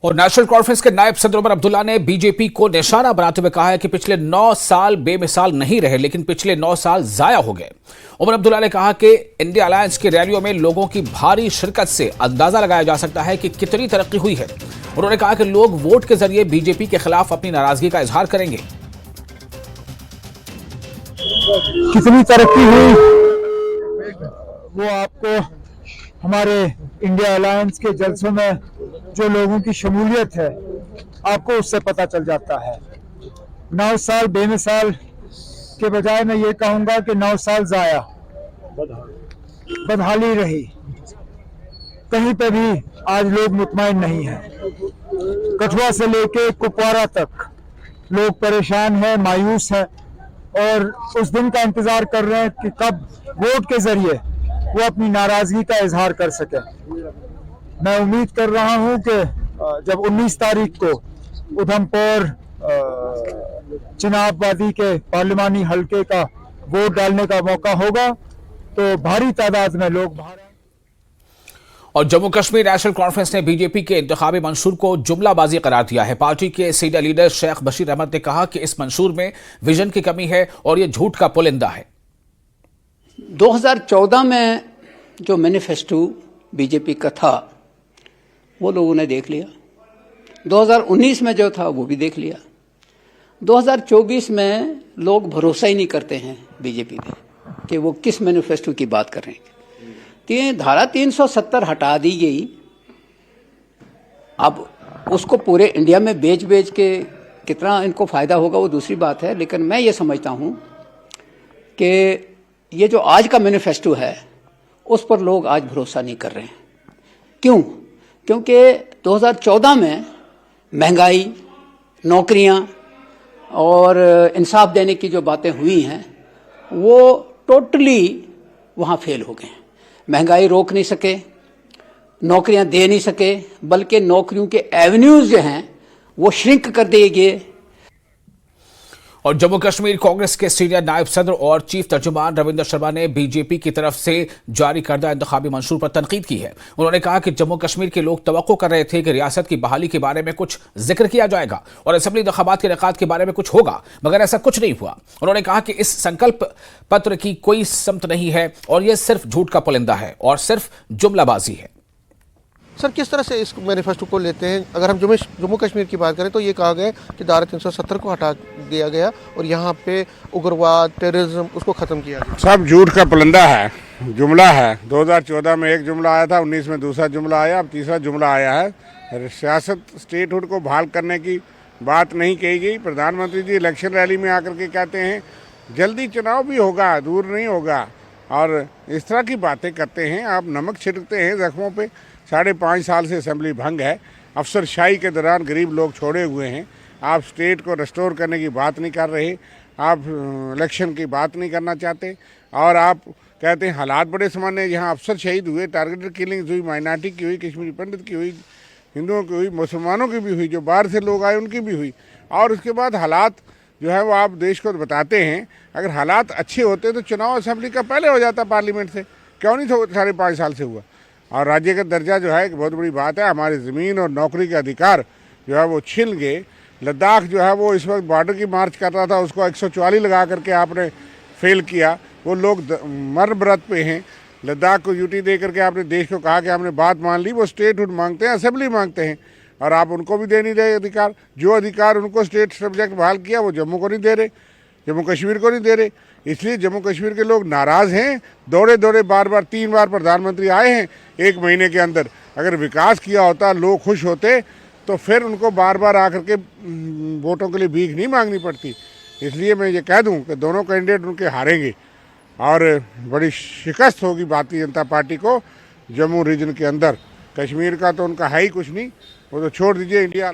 और national conference के नायब सदर उमर अब्दुल्ला ने बीजेपी को निशाना बनाते हुए कहा है कि पिछले 9 साल बेमिसाल नहीं रहे, लेकिन पिछले 9 साल जाया हो गए। उमर अब्दुल्ला ने कहा कि इंडिया अलायंस की रैलियों में लोगों की भारी शिरकत से अंदाजा लगाया जा सकता है कि कितनी तरक्की हुई है। उन्होंने कहा कि लोग वोट के जरिए बीजेपी के खिलाफ अपनी नाराजगी का इजहार करेंगे। कितनी तरक्की हुई वो आपको हमारे इंडिया अलायंस के जलसों में जो लोगों की शमूलियत है आपको उससे पता चल जाता है। 9 साल बेमिसाल के बजाय मैं ये कहूँगा कि 9 साल जाया बदहाली रही। कहीं पे भी आज लोग मुतमईन नहीं हैं। कठुआ से लेके कुपवारा तक लोग परेशान हैं, मायूस हैं और उस दिन का इंतजार कर रहे हैं कि कब वोट के जरिए वो अपनी नाराजगी का इजहार कर सके। मैं उम्मीद कर रहा हूं कि जब 19 तारीख को उधमपुर चिनाब वादी के पार्लिमानी हलके का वोट डालने का मौका होगा तो भारी तादाद में लोग बाहर। और जम्मू कश्मीर नेशनल कॉन्फ्रेंस ने बीजेपी के इंतखाबी मंशूर को जुमलाबाजी करार दिया है। पार्टी के सीनियर लीडर शेख बशीर अहमद ने कहा कि इस मंशूर में विजन की कमी है और यह झूठ का पुलिंदा है। 2014 में जो मैनिफेस्टो बीजेपी का था वो लोगों ने देख लिया। 2019 में जो था वो भी देख लिया। 2024 में लोग भरोसा ही नहीं करते हैं बीजेपी पे कि वो किस मैनिफेस्टो की बात कर रहे हैं। धारा 370 हटा दी गई। अब उसको पूरे इंडिया में बेच के कितना इनको फायदा होगा वो दूसरी बात है, लेकिन मैं ये समझता हूं कि ये जो आज का मैनिफेस्टो है उस पर लोग आज भरोसा नहीं कर रहे हैं। क्यों? क्योंकि 2014 में महंगाई, नौकरियां और इंसाफ देने की जो बातें हुई हैं वो टोटली वहां फेल हो गए। महंगाई रोक नहीं सके, नौकरियां दे नहीं सके, बल्कि नौकरियों के एवेन्यूज जो हैं वो श्रिंक कर दिए गए। और जम्मू कश्मीर कांग्रेस के सीनियर नायब सदर और चीफ तर्जुमान रविंदर शर्मा ने बीजेपी की तरफ से जारी करदा इंतखाबी मंशूर पर तनकीद की है। उन्होंने कहा कि जम्मू कश्मीर के लोग तवक्को कर रहे थे कि रियासत की बहाली के बारे में कुछ जिक्र किया जाएगा और असेंबली इंतखाबात के इनेकाद के बारे में कुछ होगा, मगर ऐसा कुछ नहीं हुआ। उन्होंने कहा कि इस संकल्प पत्र की कोई समत नहीं है और यह सिर्फ झूठ का पुलिंदा है और सिर्फ जुमलाबाजी है। सर, किस तरह से इस मैनिफेस्टो को लेते हैं? अगर हम जम्मू कश्मीर की बात करें तो ये कहा गया कि धारा 370 को हटा दिया गया और यहाँ पे उग्रवाद, टेररिज्म उसको ख़त्म किया गया। सब झूठ का पुलिंदा है, जुमला है। 2014 में एक जुमला आया था, 19 में दूसरा जुमला आया, अब तीसरा जुमला आया है। सियासत स्टेटहुड को बहाल करने की बात नहीं कही गई। प्रधानमंत्री जी इलेक्शन रैली में आकर के कहते हैं जल्दी चुनाव भी होगा, दूर नहीं होगा, और इस तरह की बातें करते हैं। आप नमक छिड़कते हैं जख्मों पे। 5.5 साल से असेंबली भंग है, अफसरशाही के दौरान गरीब लोग छोड़े हुए हैं। आप स्टेट को रिस्टोर करने की बात नहीं कर रहे, आप इलेक्शन की बात नहीं करना चाहते, और आप कहते हैं हालात बड़े सामान्य। यहाँ अफसर शहीद हुए, टारगेटेड किलिंग्स हुई, माइनॉरिटी की हुई, कश्मीरी पंडित की हुई, हिंदुओं की हुई, मुसलमानों की भी हुई, जो बाहर से लोग आए उनकी भी हुई। और उसके बाद हालात जो है वो आप देश को बताते हैं। अगर हालात अच्छे होते तो चुनाव असेंबली का पहले हो जाता, पार्लियामेंट से क्यों नहीं 5.5 साल से हुआ। और राज्य का दर्जा जो है एक बहुत बड़ी बात है। हमारी ज़मीन और नौकरी के अधिकार जो है वो छिन गए। लद्दाख जो है वो इस वक्त बॉर्डर की मार्च कर रहा था, उसको 144 लगा करके आपने फेल किया। वो लोग मर व्रत पे हैं। लद्दाख को यूटी दे करके आपने देश को कहा कि हमने बात मान ली। वो स्टेटहुड मांगते हैं, असेंबली मांगते हैं, और आप उनको भी दे नहीं रहे अधिकार। जो अधिकार उनको स्टेट सब्जेक्ट बहाल किया वो जम्मू को नहीं दे रहे, जम्मू कश्मीर को नहीं दे रहे। इसलिए जम्मू कश्मीर के लोग नाराज़ हैं। दौड़े बार 3 बार प्रधानमंत्री आए हैं 1 महीने के अंदर। अगर विकास किया होता, लोग खुश होते, तो फिर उनको बार आकर के वोटों के लिए भीख नहीं मांगनी पड़ती। इसलिए मैं ये कह दूं कि दोनों कैंडिडेट उनके हारेंगे और बड़ी शिकस्त होगी भारतीय जनता पार्टी को जम्मू रीजन के अंदर। कश्मीर का तो उनका है ही कुछ नहीं, वो तो छोड़ दीजिए। इंडिया